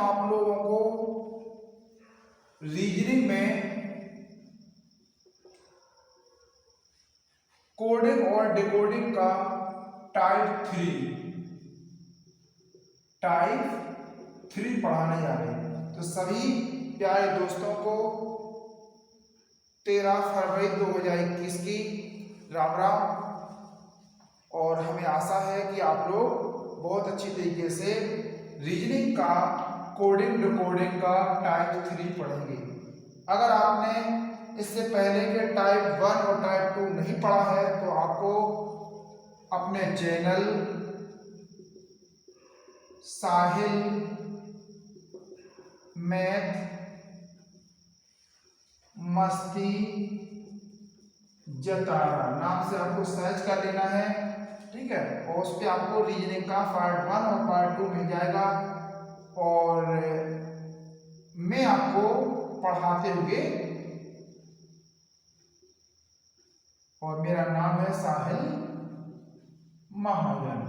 आप लोगों को रीजनिंग में कोडिंग और डिकोडिंग का टाइप 3 पढ़ाने जा रहे हैं। तो सभी प्यारे दोस्तों को 13 फरवरी 2021 की राम राम। और हमें आशा है कि आप लोग बहुत अच्छी तरीके से रीजनिंग का कोडिंग डिकोडिंग का टाइप 3 पढ़ेंगे। अगर आपने इससे पहले के टाइप 1 और टाइप 2 नहीं पढ़ा है तो आपको अपने चैनल साहिल मैथ मस्ती जतारा नाम से आपको सर्च कर लेना है, ठीक है। और उस पर आपको रीजनिंग का पार्ट 1 और पार्ट 2 मिल जाएगा और मैं आपको पढ़ाते हुए, और मेरा नाम है साहिल महाजन।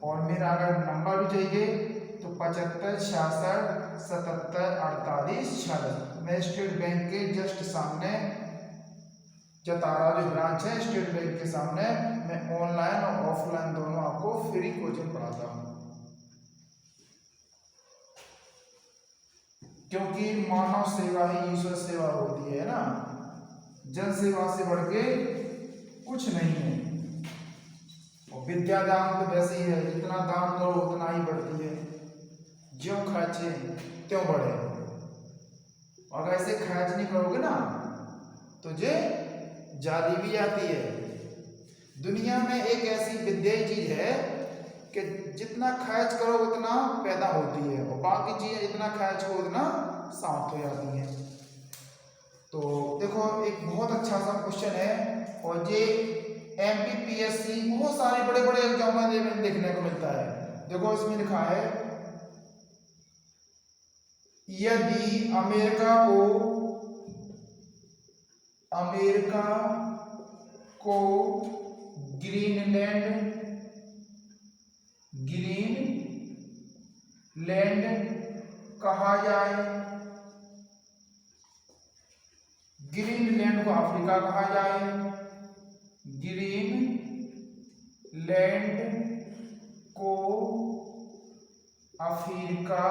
और मेरा अगर नंबर भी चाहिए तो 75 66 77 48 46। मैं स्टेट बैंक के जस्ट सामने जतारा जो ब्रांच है स्टेट बैंक के सामने, मैं ऑनलाइन और ऑफलाइन दोनों आपको फ्री कोचिंग पढ़ाता हूँ। क्योंकि मानव सेवा ही ईश्वर सेवा होती है ना, जन सेवा से बढ़ के कुछ नहीं है। और विद्या दान तो वैसे ही है, जितना दान करो उतना ही बढ़ती है, ज्यों खर्चे त्यों बढ़े। और ऐसे खर्च नहीं करोगे ना तो जे जाती भी जाती है। दुनिया में एक ऐसी विद्या चीज है कि जितना खर्च करो उतना पैदा होती है, और बाकी चीजें जितना खर्च करो उतना समाप्त हो जाती हैं। तो देखो एक बहुत अच्छा सा क्वेश्चन है, और ये MPPSC बहुत सारे बड़े बड़े एग्जाम में देखने को मिलता है। देखो इसमें लिखा है, यदि अमेरिका को ग्रीनलैंड कहा जाए, ग्रीनलैंड को अफ्रीका कहा जाए, ग्रीनलैंड को अफ्रीका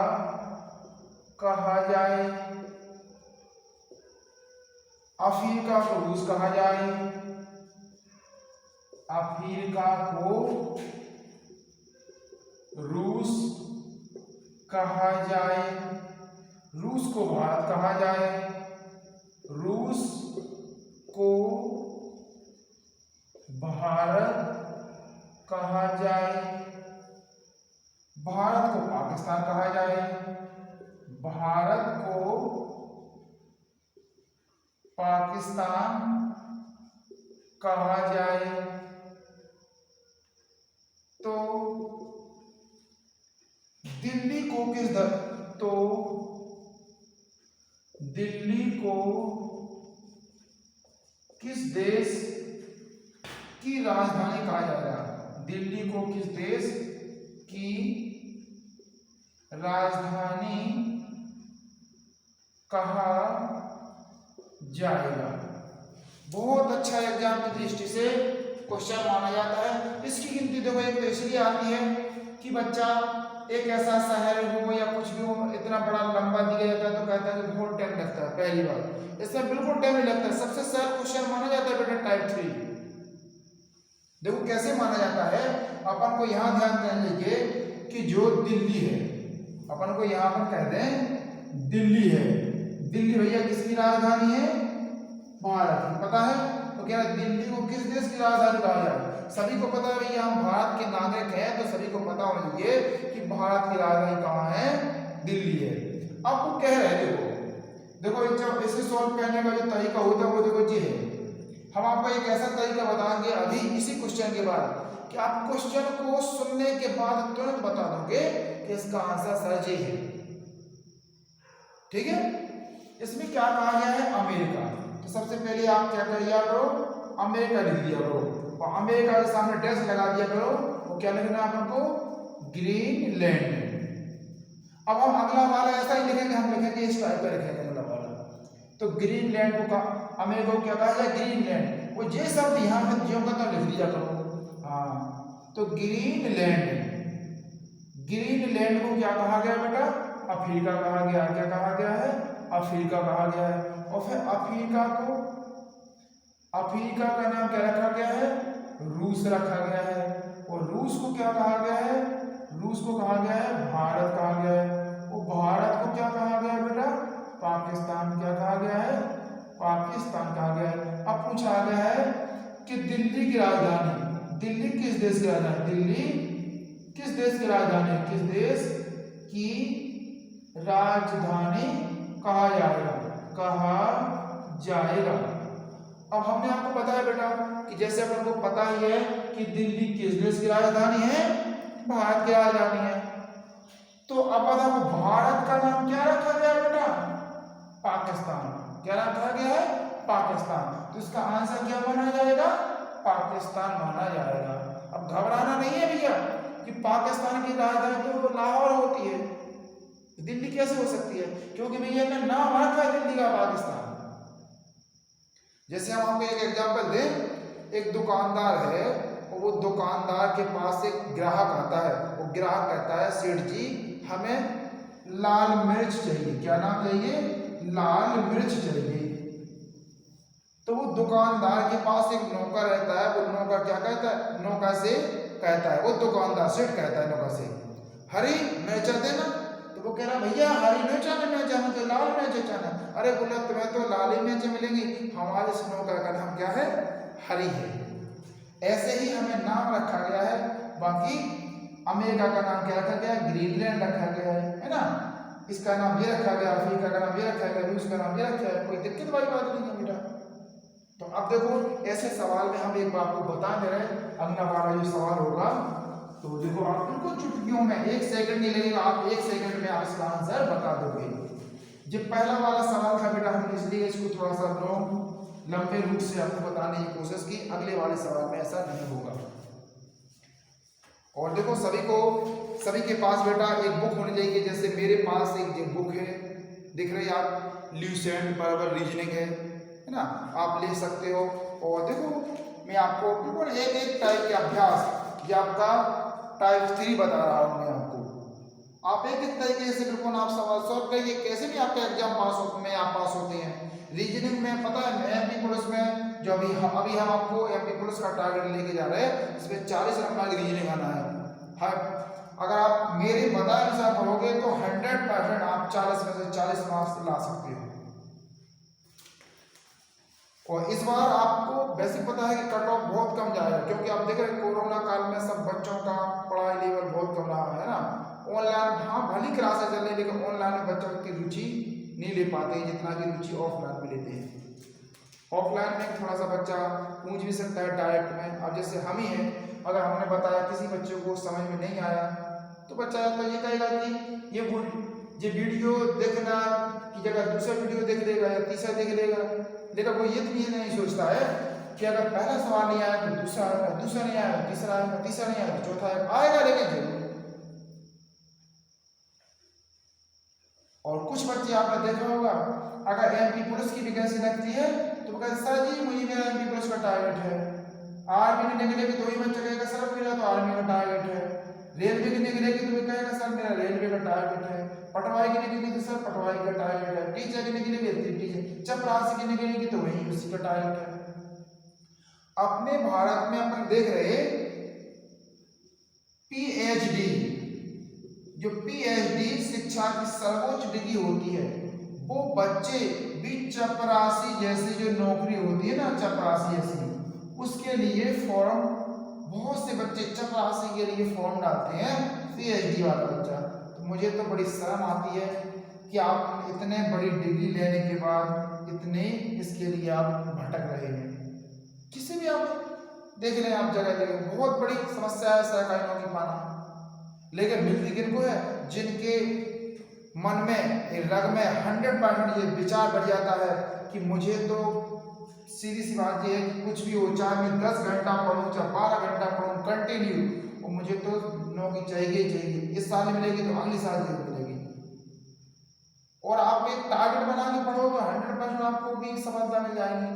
कहा जाए, अफ्रीका को रूस कहा जाए, अफ्रीका को रूस कहा जाए, रूस को भारत कहा जाए, रूस को भारत कहा जाए, भारत को पाकिस्तान कहा जाए, भारत को पाकिस्तान कहा जाए। तो दिल्ली को किस देश की राजधानी कहा जाएगा? दिल्ली को किस देश की राजधानी कहा जाएगा? बहुत अच्छा एग्जाम की दृष्टि से क्वेश्चन माना जाता है। इसकी गिनती देखो एक तो इसलिए आती है कि बच्चा एक ऐसा शहर हो या कुछ भी हो, इतना बड़ा लंबा दिया जाता है तो कहता है कि बहुत टाइम लगता है। पहली बार इसमें बिल्कुल टाइम नहीं लगता है। सबसे सरल क्वेश्चन माना जाता है बेटा टाइप 3। देखो कैसे माना जाता है, अपन को यहाँ ध्यान देना चाहिए कि जो दिल्ली है, अपन को यहाँ पर कह दें दिल्ली है, दिल्ली भैया किसकी राजधानी है? भारत की, पता है। तो क्या दिल्ली को किस देश की राजधानी कहा जाए? सभी को पता है भैया हम भारत के नागरिक हैं, तो सभी को पता होना चाहिए कि भारत की राजधानी कहाँ है? दिल्ली है। अब वो कह रहे हैं, देखो जब इसे सॉल्व करने का जो तरीका होता है वो देखो जी है। हम आपको एक ऐसा तरीका बताएंगे अभी इसी क्वेश्चन के बाद कि आप क्वेश्चन को सुनने के बाद तुरंत बता दोगे कि इसका आंसर सर जी है, ठीक है। इसमें क्या कहा गया है? अमेरिका। तो सबसे पहले आप क्या कर लिया करो? अमेरिका लिख दिया करो, और अमेरिका के सामने डैश लगा दिया करो। वो क्या लिखना है आपको? ग्रीनलैंड। अब हम अगला वाला ऐसा ही लिखेंगे, हम लिखेंगे इस टाइप का लिखेंगे अगला वाला। तो ग्रीनलैंड को अमेरिका को क्या कहा जाए? ग्रीनलैंड। वो ये शब्द यहाँ पे जो का तो लिख दिया करो। हाँ, तो ग्रीनलैंड, ग्रीनलैंड को क्या कहा गया बेटा? अफ्रीका कहा गया। क्या कहा गया है? अफ्रीका कहा गया है। और फिर अफ्रीका को, अफ्रीका का नाम क्या रखा गया है? रूस रखा गया है। और रूस को क्या कहा गया है? रूस को कहा गया है भारत कहा गया है। और भारत को क्या कहा गया बेटा? पाकिस्तान। क्या कहा गया है? पाकिस्तान कहा गया है। अब पूछा गया है कि दिल्ली की राजधानी, दिल्ली किस देश की राजधानी? दिल्ली किस देश की राजधानी? किस देश की राजधानी कहा जाएगा? कहा जाएगा। अब हमने आपको बताया बेटा कि जैसे अपन को पता ही है कि दिल्ली किस देश की राजधानी है? भारत की राजधानी है। तो अब बताओ भारत का नाम क्या रखा गया बेटा? पाकिस्तान। क्या रखा गया है? पाकिस्तान। तो इसका आंसर क्या माना जाएगा? पाकिस्तान माना जाएगा। अब घबराना नहीं है भैया कि पाकिस्तान की राजधानी तो लाहौर होती है, दिल्ली कैसे हो सकती है? क्योंकि भैया ने नाम रखा है दिल्ली का पाकिस्तान। जैसे हम आपको एक एग्जांपल दें, एक दुकानदार है और वो दुकानदार के पास एक ग्राहक आता है। वो ग्राहक कहता है सेठ जी हमें लाल मिर्च चाहिए। क्या नाम चाहिए? लाल मिर्च चाहिए। तो वो दुकानदार के पास एक नौकर रहता है। वो नौकर क्या कहता है? नौकर से कहता है, वो दुकानदार सेठ कहता है नौकर से, हरी मिर्च देना। तो वो कह रहा भैया हरी मिर्च आना, तो लाल मिर्च चाहना। अरे बोला तुम्हें तो लाल ही मिर्च मिलेंगी, हमारे इस नौकर का नाम क्या है? हरी है। ऐसे ही हमें नाम रखा गया है। बाकी अमेरिका का नाम क्या रखा गया? ग्रीनलैंड रखा गया है ना। इसका नाम ये रखा गया, अफ्रीका का नाम ये रखा गया, रूस का नाम ये रखा है। कोई दिक्कत वाली बात नहीं है बेटा। तो अब देखो ऐसे सवाल में हम एक बात को बता दे रहे हैं, अगला वाला जो सवाल होगा तो देखो आप बिल्कुल चुटकियों में, 1 सेकंड नहीं लगेगा, आप 1 सेकंड में आप इसका आंसर बता दोगे। जो पहला वाला सवाल था बेटा हमने इसलिए इसको थोड़ा सा लंबे रूप से आपको बताने की कोशिश की, अगले वाले सवाल में ऐसा नहीं होगा। और देखो सभी के पास बेटा एक बुक होनी चाहिए। जैसे मेरे पास एक बुक है, दिख रही है आप, ल्यूसेंट बराबर रीजनिंग है ना, आप ले सकते हो। और देखो मैं आपको बिल्कुल एक टाइप के अभ्यास, ये आपका टाइप 3 बता रहा हूँ मैं आपको। आप एक तरीके से बिल्कुल आप सवाल सॉल्व करिए, कैसे भी आपका एग्जाम पास होते हैं। रीजनिंग में पता है मैं एमपी पुलिस में जो अभी हम आपको एमपी पुलिस का टारगेट लेके जा रहे हैं, इसमें 40 नंबर की रीजनिंग आना है। अगर आप मेरे बताए अनुसार पढ़ोगे तो 100% आप 40 में से 40 मार्क्स ला सकते हो। और इस बार आपको बेसिक पता है कि कट ऑफ बहुत कम जाएगा, क्योंकि आप देख रहे हैं कोरोना काल में सब बच्चों का पढ़ाई लेवल बहुत कम रहा है ना। ऑनलाइन हाँ भली क्लासेस चल रही, लेकिन ऑनलाइन में बच्चों की रुचि नहीं ले पाते हैं जितना की रुचि ऑफलाइन में लेते हैं। ऑफलाइन में थोड़ा सा बच्चा पूछ भी सकता है डायरेक्ट में। अब जैसे हम ही हैं, अगर हमने बताया किसी बच्चे को समझ में नहीं आया तो बच्चा तो ये कहेगा कि ये वीडियो देखना की जगह दूसरा वीडियो देख लेगा या तीसरा देख लेगा। लेकिन वो ये नहीं सोचता है कि अगर पहला सवाल नहीं आया तो दूसरा आएगा, दूसरा नहीं आया तीसरा आएगा, तीसरा नहीं आया तो चौथा आएगा, लेकिन जरूर। और कुछ बच्चे आपने देखा होगा, अगर एमपी पुलिस की वैकेंसी लगती है तो कहते सर जी मुझे मेरा एमपी पुलिस का टारगेट है। आर्मी की निकलेगी तो वही बच्चा कहेगा सर मेरा तो आर्मी का टारगेट है। रेलवे की निकलेगी तो कहेगा सर मेरा रेलवे का टारगेट है। पटवारी की निकलेगी तो सर पटवारी का टारगेट है। टीचर की निकलेगी टीचर, चपरासी की निकलेगी तो वही उसी का टारगेट है। अपने भारत में अपन देख रहे पीएचडी, जो पीएचडी शिक्षा की सर्वोच्च डिग्री होती है, वो बच्चे भी चपरासी जैसी जो नौकरी होती है ना, चपरासी जैसी, उसके लिए फॉर्म, बहुत से बच्चे चपरासी के लिए फॉर्म डालते हैं, पीएचडी वाला बच्चा। तो मुझे तो बड़ी शर्म आती है कि आप इतने बड़ी डिग्री लेने के बाद इतने इसके लिए आप भटक रहे हैं। किसी भी आप देख रहे हैं, आप जगह जगह बहुत बड़ी समस्या है सरकारी नौकरी पाना। लेकिन मिलती किनको है? जिनके मन में रग में 100% ये विचार बढ़ जाता है कि मुझे तो सीधी सी बात ये है कि कुछ भी हो, चाहे मैं 10 घंटा पढ़ूं चाहे 12 घंटा पढ़ूं कंटिन्यू, और मुझे तो नौकरी चाहिए ही चाहिए। इस साल मिलेगी तो अगले साल जरूर मिलेगी। और आप एक टारगेट बना के पढ़ो तो 100% आपको भी सफलता मिल जाएगी।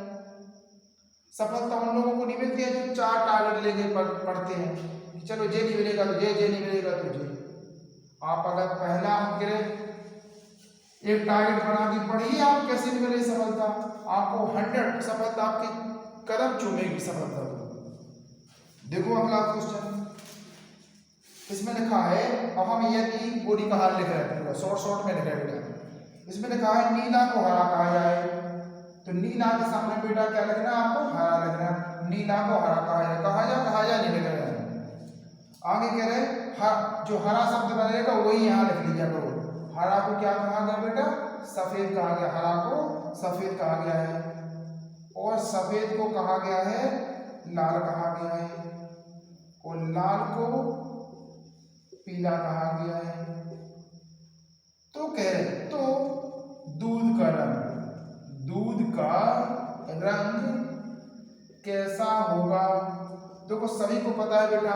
सफलता उन लोगों को नहीं मिलती है जो 4 टारगेट लेके पढ़ते हैं कि चलो जे नहीं मिलेगा तो जे नहीं मिलेगा तो जे। आप अगर पहला एक टारगेट बना के पढ़िए, आप कैसे नहीं मिलेगी सफलता, आपको 100 सफलता आपके कदम चूमेगी सफलता। देखो अगला क्वेश्चन, इसमें लिखा है, अब हम यदि बॉडी का हाल लिख रहे हैं, शॉर्ट में लिख रहे हैं। इसमें लिखा है नीला को हरा कहा जाए, तो नीला के सामने बेटा क्या लिखना है, आपको हरा लिखना है। नीला को हरा कहा जा नहीं लिख रहे हैं। आगे कह रहे जो हरा शब्द बनेगा वही यहाँ लिख लीजिए करो। हरा को क्या कहा गया बेटा, सफेद कहा गया, हरा को सफेद कहा गया है, और सफेद को कहा गया है लाल कहा गया है, और लाल को पीला कहा गया है। तो कह रहे तो दूध का रंग कैसा होगा। देखो सभी को पता है बेटा,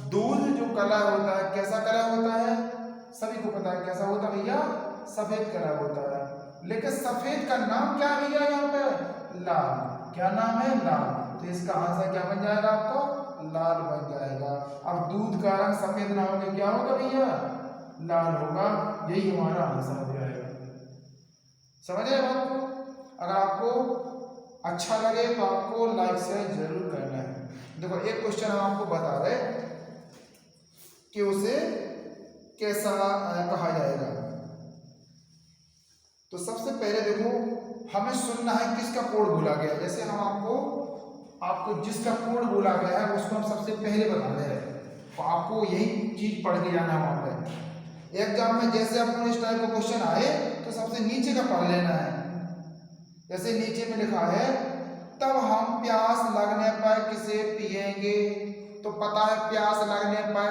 दूध जो कलर होता है कैसा कलर होता है, सभी को पता है कैसा होता है भैया, सफेद कलर होता है। लेकिन सफेद का नाम क्या है भैया यहाँ पे, लाल। क्या नाम है, लाल। तो इसका आंसर क्या बन जाएगा आपका, लाल बन जाएगा। अब दूध का रंग सफेद ना होगा क्या होगा भैया, लाल होगा। यही हमारा आंसर हो जाएगा। समझ आए बात को। अगर आपको अच्छा लगे तो आपको लाइक शेयर जरूर करना है। देखो एक क्वेश्चन हम आपको बता रहे कि उसे कैसा कहा जाएगा। तो सबसे पहले देखो हमें सुनना है किसका कोड बोला गया। जैसे हम आपको जिसका कोड बोला गया है उसको हम सबसे पहले बता रहे हैं, तो आपको यही चीज पढ़ के जाना है वहां पे एग्जाम में। जैसे आपको इस टाइप का क्वेश्चन आए तो सबसे नीचे का पढ़ लेना है। जैसे नीचे में लिखा है, तब हम प्यास लगने पर किसे पिएंगे। तो पता है प्यास लगने पर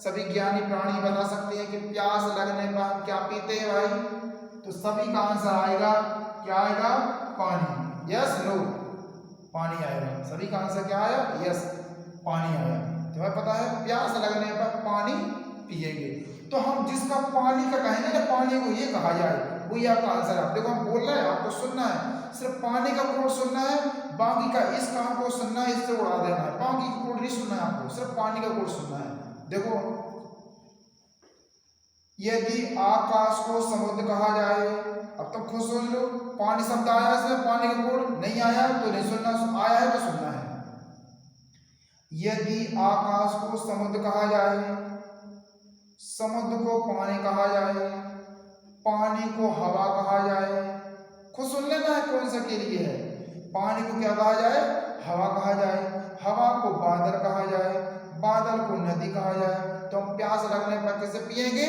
सभी ज्ञानी प्राणी बता सकते हैं कि प्यास लगने पर हम क्या पीते हैं भाई। तो सभी का आंसर आएगा, क्या आएगा, पानी। यस नो, पानी आएगा। सभी का आंसर क्या आया, यस, पानी आया। तुम्हें पता है प्यास लगने पर पानी पिएंगे। तो हम जिसका पानी का कहेंगे ना, पानी को ये कहा जाए, वही आपका आंसर है। देखो हम बोल रहे हैं, आपको सुनना है, सिर्फ पानी का कोड सुनना है, बाकी का इस काम को सुनना है, इससे उड़ा देना है। बाकी का कोड नहीं सुनना है आपको, सिर्फ पानी का कोड सुनना है। देखो यदि आकाश को समुद्र कहा जाए, अब तक खुद सुन लो, पानी शब्द आया इसमें, पानी का कोड नहीं आया तो नहीं सुनना, आया है तो सुनना है। यदि आकाश को समुद्र कहा जाए, समुद्र को पानी कहा जाए, पानी को हवा कहा जाए, खुद सुन लेना है कौन सा के लिए है। पानी को क्या कहा जाए, हवा कहा जाए, हवा को बादल कहा जाए, बादल को नदी कहा जाए। तो हम प्यास लगने पर कैसे पिएंगे,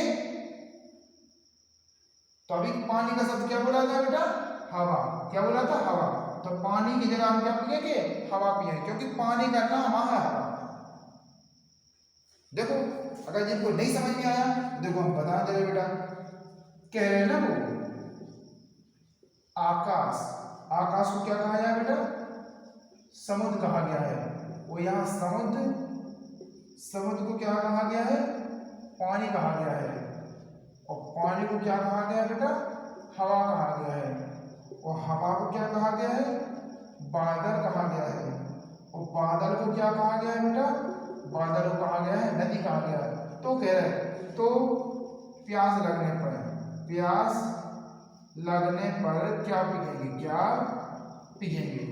तो अभी पानी का शब्द क्या बोला था बेटा, हवा। क्या बोला था, हवा। तो पानी की जगह हम क्या पिएंगे, हवा पिएंगे, क्योंकि पानी का नाम है हवा। देखो अगर जिनको नहीं समझ में आया देखो हम बता दे रहे बेटा, कह रहे ना वो आकाश, आकाश को क्या कहा जाए बेटा, समुद्र कहा गया है। वो यहाँ समुद्र को क्या कहा गया है, पानी कहा गया है। और पानी को क्या कहा गया है बेटा, हवा कहा गया है। और हवा को क्या कहा गया है, बादल कहा गया है। और बादल को क्या कहा गया है बेटा, बादल को कहा गया है नदी कहा गया है। तो कह रहे तो प्यास लगने पर क्या पिएंगे, क्या पिएंगे।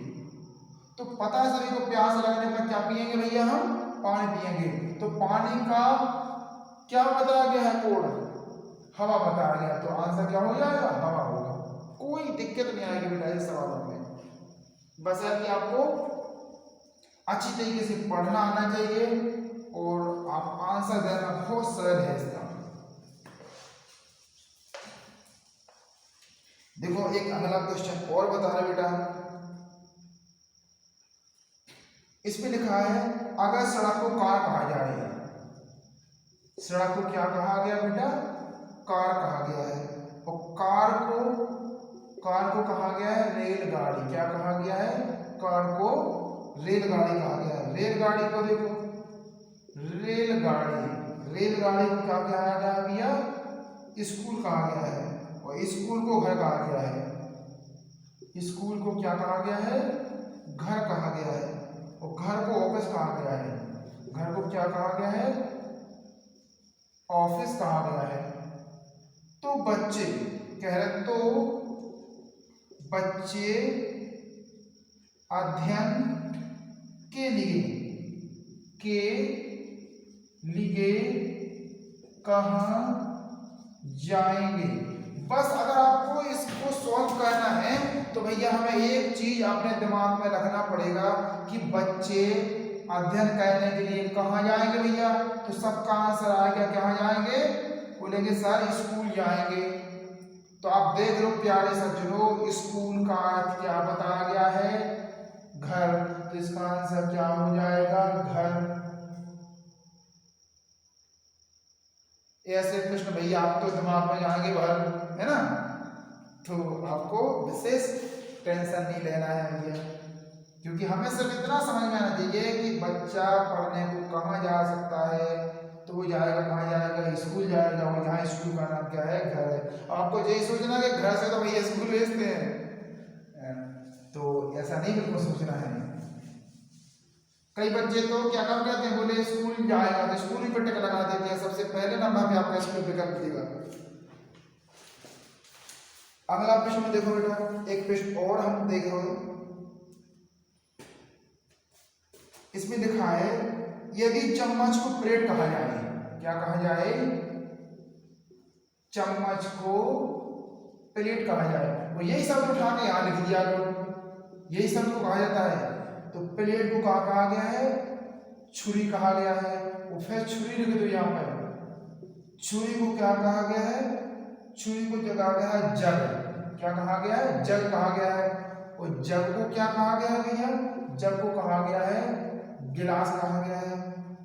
तो पता है सभी को प्यास लगने पर क्या पिएंगे भैया, हम पानी पिएंगे। तो पानी का क्या बताया गया है कोड, हवा बताया गया। तो आंसर क्या हो जाएगा, हवा होगा। कोई दिक्कत नहीं आएगी बेटा इस सवालों में, बस है कि आपको अच्छी तरीके से पढ़ना आना चाहिए और आप आंसर देना बहुत सरल है इसका। देखो एक अगला क्वेश्चन और बता रहे बेटा, इसमें लिखा है अगर सड़क को कार कहा जाए, सड़क को क्या कहा गया बेटा, कार कहा गया है। और कार को कहा गया है रेलगाड़ी। क्या कहा गया है, कार को रेलगाड़ी कहा गया है। रेलगाड़ी को देखो, रेलगाड़ी को क्या कहा गया भैया, स्कूल कहा गया है। और स्कूल को घर कहा गया है। स्कूल को क्या कहा गया है? घर कहा गया है। और घर को ऑफिस कहा गया है। घर को क्या कहा गया है? ऑफिस कहा गया है। तो बच्चे कह रहे, तो बच्चे अध्ययन के लिए कहाँ जाएंगे? बस अगर आपको इसको सॉल्व करना है तो भैया हमें एक चीज अपने दिमाग में रखना पड़ेगा कि बच्चे अध्ययन करने के लिए कहाँ जाएंगे भैया? तो सबका आंसर आ गया, कहाँ जाएंगे? बोलेंगे सर स्कूल जाएंगे। तो आप देख लो प्यारे सज्जनों, स्कूल का अर्थ क्या बताया गया है? घर। तो इसका आंसर क्या हो जाएगा? घर। ऐसे प्रश्न भैया आप तो दिमाग में जाएंगे भर, है ना? तो आपको विशेष टेंशन नहीं लेना है भैया, क्योंकि हमें सिर्फ इतना समझ में आना चाहिए कि बच्चा पढ़ने को कहाँ जा सकता है। तो वो जाएगा, कहाँ जाएगा? स्कूल जाएगा। और यहाँ स्कूल का नाम क्या है? घर है। आपको यही सोचना कि घर से तो भैया स्कूल भेजते हैं, तो ऐसा नहीं बिल्कुल सोचना है। कई बच्चे तो क्या काम करते हैं, बोले स्कूल जाएगा तो स्कूल ही पर टिक लगा देते हैं। सबसे पहले नंबर पे आपका स्कूल विकल्प दिएगा। अगला प्रश्न में देखो बेटा, एक प्रश्न और हम देख रहे हो, इसमें लिखा है यदि चम्मच को प्लेट कहा जाए, क्या कहा जाए? चम्मच को प्लेट कहा जाए। वो यही शब्द उठा के यहां लिख दिया करो, यही शब्द को कहा जाता है। तो प्लेट को कहा गया है? छुरी कहा गया है। वो फिर छुरी लिख दो यहाँ पर। छुरी को क्या कहा गया है? छुरी को जो कहा गया है जग। क्या कहा गया है? जग कहा गया है। और जग को क्या कहा गया है भैया? जग को कहा गया है गिलास कहा गया है।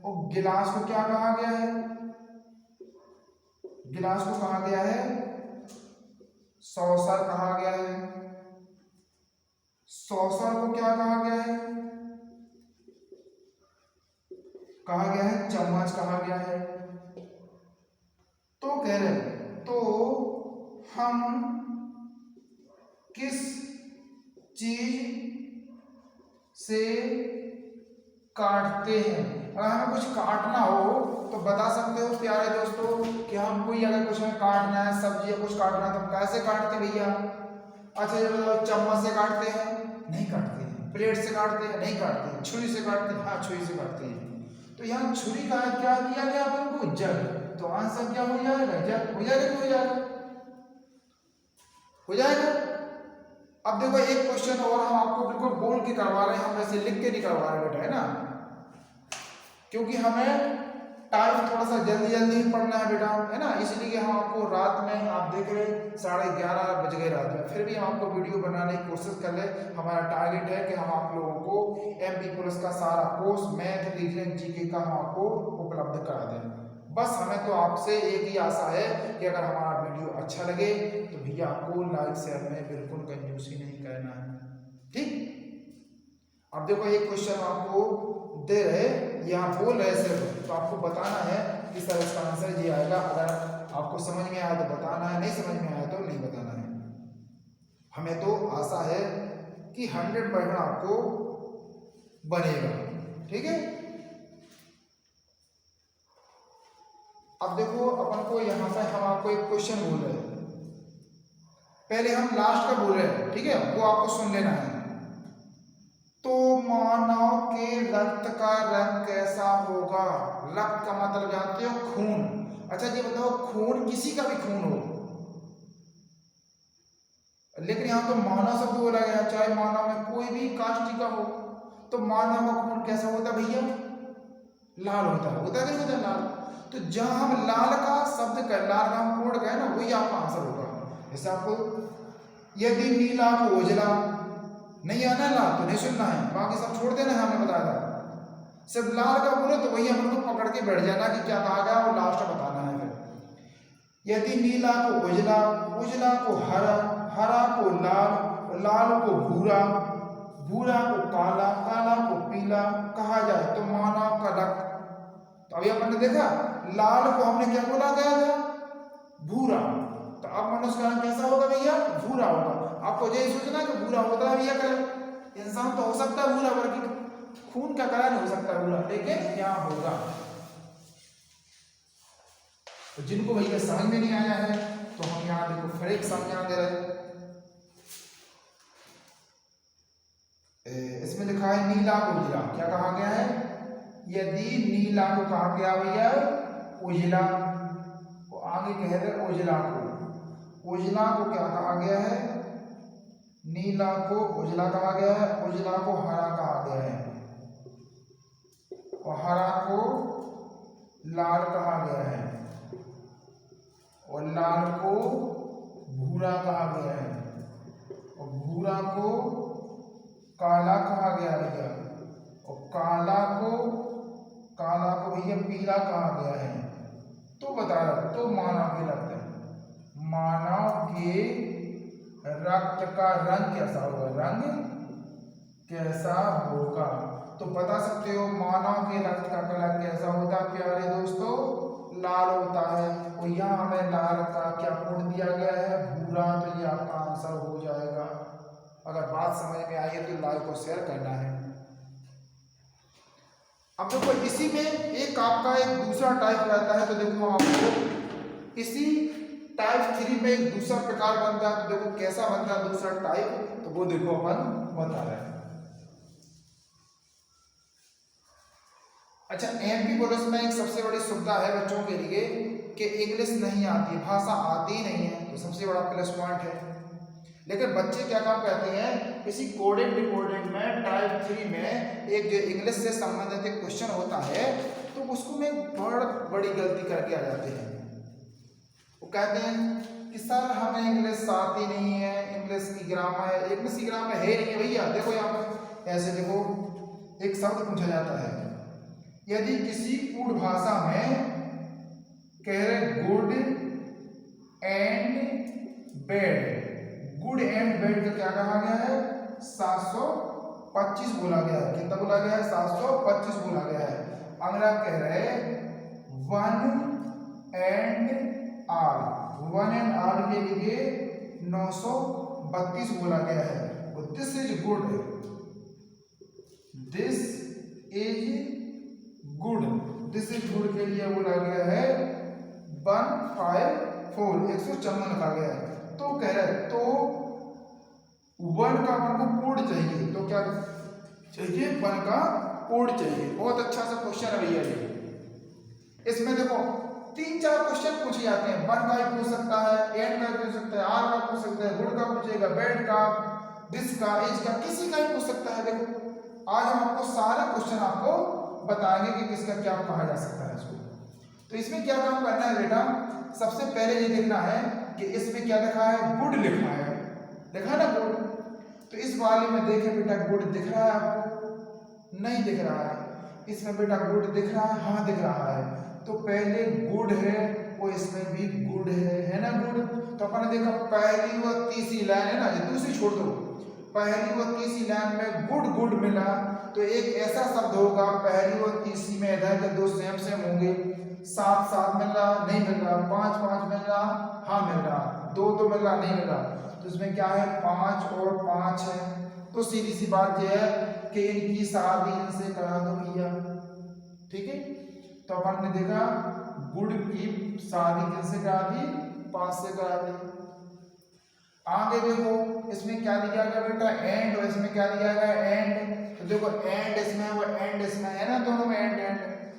और गिलास को क्या कहा गया है? गिलास को कहा गया है सॉसर कहा गया है। सॉसर को क्या कहा गया है? कहा गया है चम्मच कहा गया है। तो कह रहे, तो हम किस चीज से काटते हैं? अगर हमें कुछ काटना हो तो बता सकते हो प्यारे दोस्तों कि हम कोई अगर कुछ हमें काटना है, सब्जी या कुछ काटना है तो हम कैसे काटते हैं भैया? अच्छा ये बताओ, चम्मच से काटते हैं? नहीं काटते हैं। प्लेट से काटते हैं? नहीं काटते हैं। छुरी से काटते हैं? हाँ छुरी से काटते हैं। तो यहाँ छुरी का क्या किया गया अपन को? जग। तो आंसर क्या हो जाएगा? जग हो जाएगा। हो जाएगा, हो जाएगा। अब देखो एक क्वेश्चन और हम आपको बिल्कुल बोल के करवा रहे हैं, हम वैसे लिख के नहीं करवा रहे बेटा, है ना? क्योंकि हमें टाइम थोड़ा सा जल्दी जल्दी पढ़ना है बेटा, है ना? इसलिए हम आपको रात में, आप देख रहे 11:30 बज गए रात में, फिर भी हम आपको वीडियो बनाने की कोशिश कर ले। हमारा टारगेट है कि हम आप लोगों को MP पुलिस का सारा कोर्स मैथ, रीजनिंग, GK का हम आपको उपलब्ध करा दें। बस हमें तो आपसे एक ही आशा है कि अगर हमारा वीडियो अच्छा लगे तो भैया आपको लाइक शेयर में बिल्कुल कंजूसी नहीं करना है, ठीक? अब देखो एक क्वेश्चन आपको दे रहे, यहाँ बोल रहे सिर्फ, तो आपको बताना है कि सर इसका आंसर ये आएगा। अगर आपको समझ में आया तो बताना है, नहीं समझ में आया तो नहीं बताना है। हमें तो आशा है कि 100% आपको बनेगा, ठीक है? अब देखो अपन को यहाँ से हम आपको एक क्वेश्चन बोल रहे हैं, पहले हम लास्ट का बोल रहे हैं, ठीक है? वो आपको सुन लेना है। तो मानव के रक्त का रंग कैसा होगा? रक्त का मतलब जानते हो? खून। अच्छा ये बताओ, खून किसी का भी खून हो, लेकिन यहाँ तो मानव शब्द बोला गया, चाहे मानव में कोई भी कास्ट का हो, तो मानव का खून कैसा होता है भैया? लाल होता है। होता है नहीं होता लाल? तो जहां हम लाल का शब्द कर, लाल का हम कोड गए ना, वही आपका आंसर होगा। जैसे आपको यदि नीला को उजला नहीं आना लाल तो नहीं सुनना है, बाकी सब छोड़ देना है, हमने बताया था। सिर्फ लाल का बोले तो वही हम लोग पकड़ के बैठ जाना कि क्या कहा गया, वो लास्ट बताना है। फिर यदि नीला को उजला, उजला को हरा, हरा को लाल, लाल को भूरा, भूरा को काला, काला को पीला कहा जाए तो मानव का रक्त। तो अभी अपन ने देखा लाल को हमने क्या बोला गया था? भूरा, तो अब मनुष्य का रंग कैसा होगा भैया? भूरा होगा। आपको यही सोचना कि भूरा होता है भैया कलर, इंसान तो हो सकता है भूरा, वर्ग खून का कलर हो सकता है भूरा, लेकिन क्या होगा। तो जिनको भैया समझ में नहीं आया है तो हम यहाँ देखो फिर एक संज्ञा दे रहे हैं। इसमें लिखा है नीला उजला, क्या कहा गया है? यदि नीला को कहा गया भैया उजला, तो आगे कह रहे उजला को, उजला को क्या कहा गया है? नीला को उजला कहा गया है, उजला को हरा कहा गया है, और हरा को लाल कहा गया है, और लाल को भूरा कहा गया है, और भूरा को काला कहा गया भैया, और काला को भैया पीला कहा गया है। तो बता रहा, तो मानव के रक्त, मानव के रक्त का रंग कैसा होगा? रंग कैसा होगा? तो बता सकते हो मानव के रक्त का कलर कैसा होता है प्यारे दोस्तों? लाल होता है। और यहाँ हमें लाल का क्या कोड दिया गया है? भूरा। तो ये आपका आंसर हो जाएगा। अगर बात समझ में आई है तो लाइक को शेयर करना है। अब देखो इसी में एक आपका एक दूसरा टाइप रहता है, तो देखो आपको इसी टाइप 3 में एक दूसरा प्रकार बनता है। तो देखो कैसा बनता है दूसरा टाइप, तो वो देखो अपन बता रहे हैं। अच्छा, एमपी पुलिस में एक सबसे बड़ी सुविधा है बच्चों के लिए कि इंग्लिश नहीं आती, भाषा आती ही नहीं है, तो सबसे बड़ा प्लस पॉइंट है। लेकिन बच्चे क्या काम करते हैं, इसी कोडिंग डिकोडिंग में टाइप 3 में एक जो इंग्लिश से संबंधित एक क्वेश्चन होता है, तो उसको में बहुत बड़ी गलती करके आ जाते हैं। वो कहते हैं कि सर हमें इंग्लिश आती नहीं है, इंग्लिश की ग्रामर है, इंग्लिश की ग्रामर है नहीं भैया। देखो यहाँ पर ऐसे देखो एक शब्द पूछा जाता है, यदि किसी कूट भाषा में कह रहे good and bad, good and bad का क्या कहा गया है? 725 बोला गया है। कितना बोला गया है? 725 बोला गया है। अगला कह रहे one and all, one and all के लिए 932 बोला गया है। This is good, this is good, this is good के लिए बोला गया है 154, 154 लिखा गया है। तो कह रहे तो वन का अपन को कोड चाहिए, तो क्या चाहिए? वन का कोड चाहिए। बहुत अच्छा सा क्वेश्चन है भैया ये। इसमें देखो 3-4 क्वेश्चन पूछे जाते हैं, वन का भी पूछ सकता है, एंड का पूछ सकता है, आर का पूछ सकता है, गुड का पूछेगा, बैड का, दिस का, एज का, किसी का ही पूछ सकता है। देखो आज हम आपको सारे क्वेश्चन आपको बताएंगे कि किसका क्या कहा जा सकता है इसको। तो इसमें क्या काम करना है बेटा, सबसे पहले ये देखना है कि इसमें क्या लिखा है? गुड लिखा है, लिखा ना गुड। तो इस वाले में देखे बेटा गुड दिख रहा है आपको? नहीं दिख रहा है। इसमें बेटा गुड दिख रहा है? हाँ दिख रहा है। तो पहले गुड है और इसमें भी गुड है ना गुड। तो अपन ने देखा पहली व तीसरी लाइन है ना, ये दूसरी छोड़ दो, पहली व तीसरी लाइन में गुड गुड मिला, तो एक ऐसा शब्द होगा पहली व तीसरी में इधर के दो सेम सेम होंगे, 7 मिल रहा, नहीं मिल रहा, 5 मिल रहा, हाँ मिल रहा, 2 मिल रहा, नहीं मिल रहा। तो इसमें क्या है? 5 और 5 है। तो सीधी सी बात यह है कि इनकी शादी इनसे करा दो भैया, ठीक है। तो अपन ने देखा गुड की शादी किससे करा दी? 5 से करा दी। आगे देखो इसमें क्या दिया गया बेटा? एंड, और इसमें क्या दिया गया? एंड। तो देखो एंड इसमें वो एंड इसमें है ना, दोनों में एंड एंड,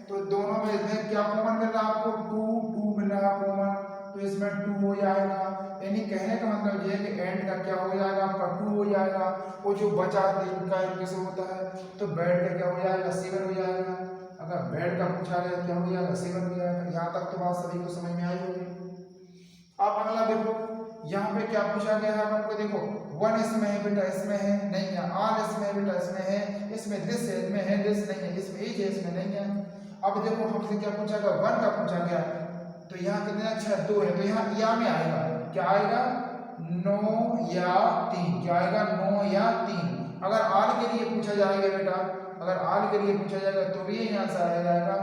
तो दोनों में इसमें क्या कॉमन मिल रहा है आपको? 2 मिल रहा कॉमन, तो इसमें 2 हो जाएगा। यानी कहने का मतलब ये है कि एंड का क्या हो जाएगा आपका? 2 हो जाएगा। वो जो बचा 3 का कैसे होता है, तो बेड का क्या हो जाएगा? 7 हो जाएगा। अगर बेड का पूछा गया क्या हो जाएगा? 7 हो जाएगा। यहाँ तक तो बात सभी को समझ में आई होगी। अब अगला देखो यहाँ पे क्या पूछा गया है आपको? देखो 1 इसमें है बेटा, इसमें है नहीं है, आल इसमें है बेटा, इसमें है, इसमें दिस है, इसमें है, दिस नहीं है, इसमें एज है, इसमें नहीं है। अब देखो हमसे क्या पूछा गया? 1 का पूछा गया, तो यहाँ कितने अक्षर? 2 है, तो यहाँ या में आएगा, क्या आएगा? 9 या 3, क्या आएगा? 9 या 3। अगर आल के लिए पूछा जाएगा बेटा, अगर आल के लिए पूछा जाएगा तो भी यही आंसर आ जाएगा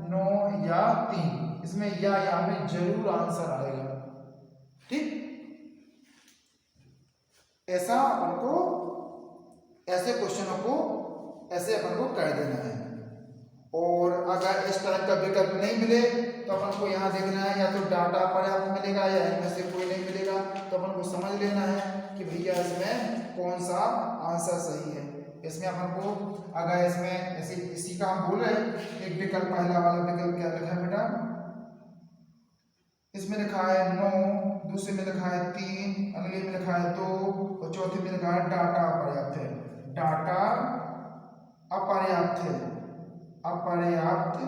9 या 3। इसमें या में जरूर आंसर आएगा, ठीक, ऐसा अपन को, ऐसे क्वेश्चनों को ऐसे अपन को कर देना है। और अगर इस तरह का विकल्प नहीं मिले तो अपन को यहाँ देखना है या तो डाटा पर्याप्त मिलेगा या इनमें से कोई नहीं मिलेगा, तो अपन को समझ लेना है कि भैया इसमें कौन सा आंसर सही है। इसमें अपन को अगर इसमें इसी का हम बोल रहे हैं, एक विकल्प पहला वाला विकल्प क्या लिखा है बेटा, इसमें लिखा है 9, दूसरे में लिखा है 3, अगले में लिखा है 2 और चौथे में लिखा है डाटा अपर्याप्त है। डाटा अपर्याप्त है, अपर्याप्त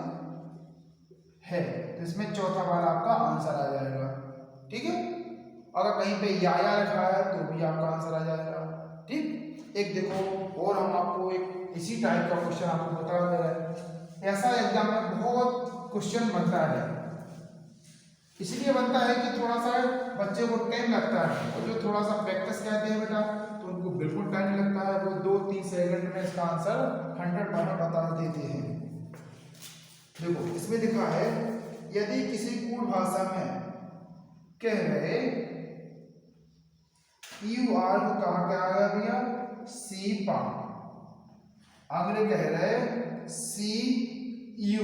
है, तो इसमें चौथा वाला आपका आंसर आ जाएगा। ठीक है, अगर कहीं पे या लिखा है तो भी आपका आंसर आ जाएगा। ठीक, एक देखो और हम आपको एक इसी टाइप का क्वेश्चन आपको बता दे रहे हैं। ऐसा एग्जाम में बहुत क्वेश्चन बनता है, इसलिए बनता है कि थोड़ा सा बच्चे को टाइम लगता है, और जो थोड़ा सा प्रैक्टिस कहते हैं बेटा तो उनको बिल्कुल टाइम नहीं लगता है, वो 2-3 सेकंड में इसका आंसर 100% बता देते हैं। देखो इसमें लिखा है, यदि किसी कूट भाषा में कह रहे यू आर को कहा क्या आ गया भैया, सी पा, अगले कह रहे सी यू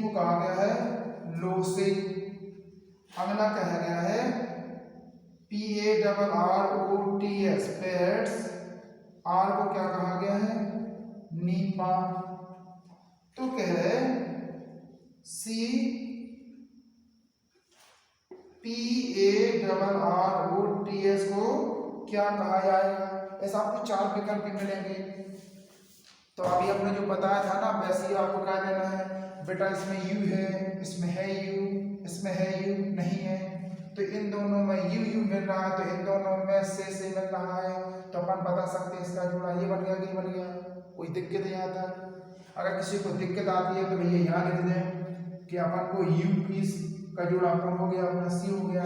को कहा गया है लो से, अगला कहा गया है PARROTS पेट्स, आर को क्या कहा गया है नीपा, तो कह रहे PARROTS को क्या कहा जाएगा। ऐसा आपको 4 विकल्प मिलेंगे। तो अभी आपने जो बताया था ना वैसे ही आपको क्या देना है बेटा, इसमें यू है, इसमें है यू, इसमें है यू नहीं है, तो इन दोनों में यू मिल रहा है, तो इन दोनों में से मिल रहा है, तो अपन बता सकते हैं इसका जोड़ा ये बन गया कि बन गया। कोई दिक्कत नहीं आता। अगर किसी को दिक्कत आती है तो भैया यहाँ लिख दें कि अपन को यू का जोड़ा अपन हो गया, अपना सी हो गया।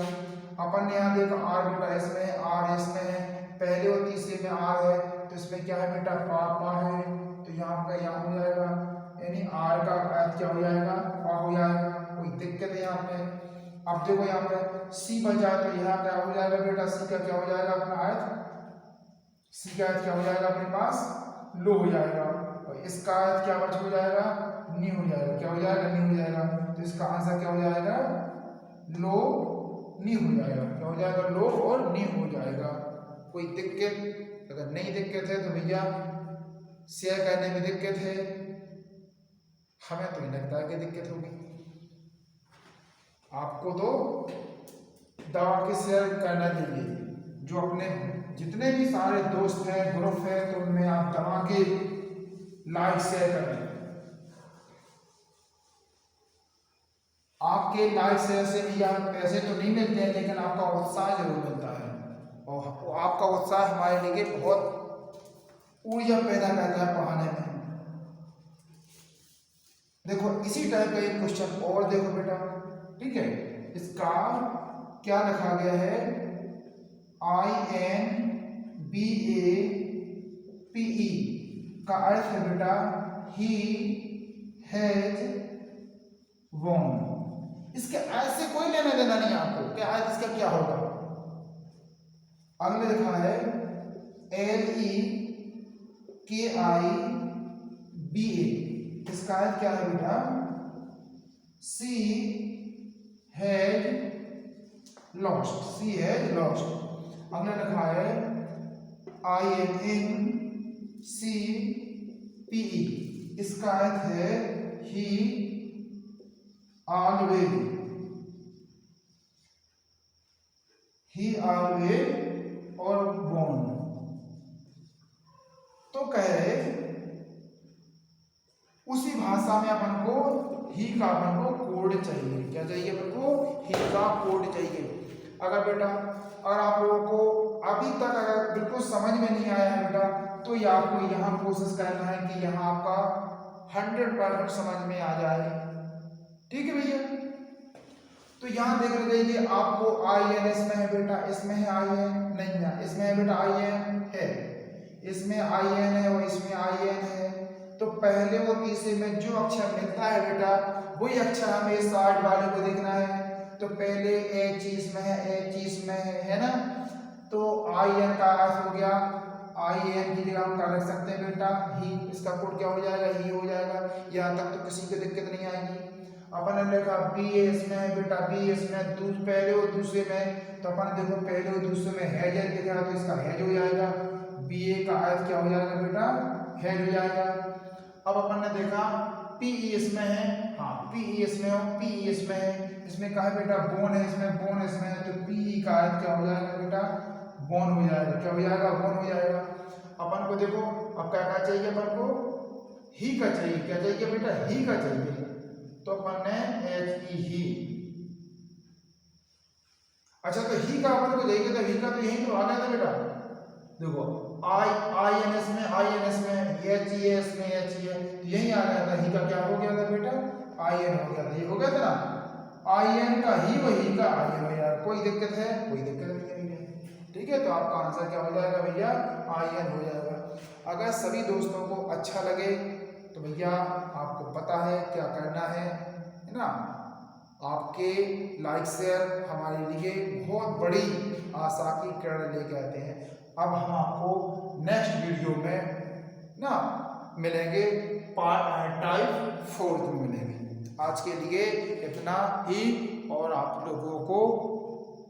अपन ने यहाँ देखा आर बेटा इसमें है, आर इसमें है, पहले और तीसरे में आर है, तो इसमें क्या है बेटा पा है, तो यहाँ का यहाँ हो जाएगा, यानी आर का अर्थ क्या हो जाएगा पा हो जाएगा। कोई दिक्कत है यहाँ पे। अब देखो यहाँ पे सी बचा तो यहाँ क्या हो जाएगा बेटा, सी का क्या हो जाएगा अपना अर्थ, सी का अर्थ क्या हो जाएगा अपने पास लो हो जाएगा, और इसका अर्थ क्या बच हो जाएगा नी हो जाएगा, क्या हो जाएगा नी हो जाएगा, तो इसका आंसर क्या हो जाएगा लो नी हो जाएगा, क्या हो जाएगा लो और नी हो जाएगा। कोई दिक्कत अगर नहीं दिक्कत है तो भैया शेयर करने में दिक्कत है, हमें तो नहीं लगता है कि दिक्कत होगी, आपको तो दवा के शेयर करना चाहिए। जो अपने जितने भी सारे दोस्त हैं ग्रुप है तो उनमें आप दवा के लाइक शेयर करें। आपके लाइक शेयर से भी आप पैसे तो नहीं मिलते हैं, लेकिन आपका उत्साह जरूर मिलता है, और आपका उत्साह हमारे लिए बहुत ऊर्जा पैदा करता है पढ़ाने में। देखो इसी टाइप का एक क्वेश्चन और देखो बेटा, ठीक है, इसका क्या लिखा गया है INBAPE का अर्थ है बेटा ही हैज वॉन। इसके अर्थ से कोई लेना देना नहीं आपको, क्या अर्थ इसका क्या होगा। अगले लिखा है LEKIBA, इसका अर्थ क्या है बेटा she has lost, she has lost. अगला लिखा है INCPE, इसका अर्थ है ही ऑलवेज, ही ऑलवेज और बोन। तो कह रहे उसी भाषा में अपन को ही का अपन को कोड चाहिए, क्या चाहिए अपन को ही का कोड चाहिए। अगर बेटा अगर आप लोगों को अभी तक अगर बिल्कुल समझ में नहीं आया है बेटा, तो ये आपको यहाँ कोशिश करना है कि यहाँ आपका 100% समझ में आ जाए। ठीक है भैया, तो यहाँ देख लीजिए आपको IN इसमें है बेटा, इसमें है IN नहीं है, इसमें है बेटा IN है, इसमें IN है और इसमें IN है। तो पहले और तीसरे में जो अक्षर मिलता है बेटा वही अक्षर हमें इस साइड वाले को देखना है। तो पहले एच इसमें है, एच इसमें है ना, तो आई एन का अर्थ हो गया, आई एन की जगह हम क्या लिख सकते हैं बेटा ही, इसका कोड क्या हो जाएगा ही हो जाएगा। यहाँ तक तो किसी को दिक्कत नहीं आएगी। अपन ने लिखा बी इसमें है बेटा, बी इसमें पहले और दूसरे में, तो अपन देखो पहले और दूसरे में हैज दिख रहा तो इसका हैज हो जाएगा, बी ए का अर्थ क्या हो जाएगा बेटा हैज हो जाएगा। अब अपन ने देखा पी ई इसमें है, हाँ पी ई इसमें हो, पी ई इसमें है, इसमें कहा बेटा बोन है, इसमें बोन इसमें है, तो पी ई का अर्थ क्या हो जाएगा बेटा बोन हो जाएगा, क्या हो जाएगा बोन हो जाएगा। अपन को देखो अब क्या क्या चाहिए, अपन को ही का चाहिए, क्या चाहिए बेटा ही का चाहिए, तो अपन ने एच ई ही। अच्छा तो ही का अपन को चाहिए, तो ही का तो यही तो आ गया था बेटा, देखो आई एन एस में, आई एन एस में, एच ई एस में एच ई है, तो यही आ गया था, ही का क्या हो गया था बेटा आई एन हो गया था, ये हो गया था ना, आई एन का ही वही का आई एन हो जाएगा। कोई दिक्कत है, कोई दिक्कत नहीं है, ठीक है। तो आपका आंसर क्या हो जाएगा भैया आई एन हो जाएगा। अगर सभी दोस्तों को अच्छा लगे तो भैया आपको पता है क्या करना है ना, आपके लाइक शेयर हमारे लिए बहुत बड़ी आशा की किरण लेके आते हैं। अब हम आपको नेक्स्ट वीडियो में ना मिलेंगे, टाइप 4 में मिलेंगे। आज के लिए इतना ही और आप लोगों को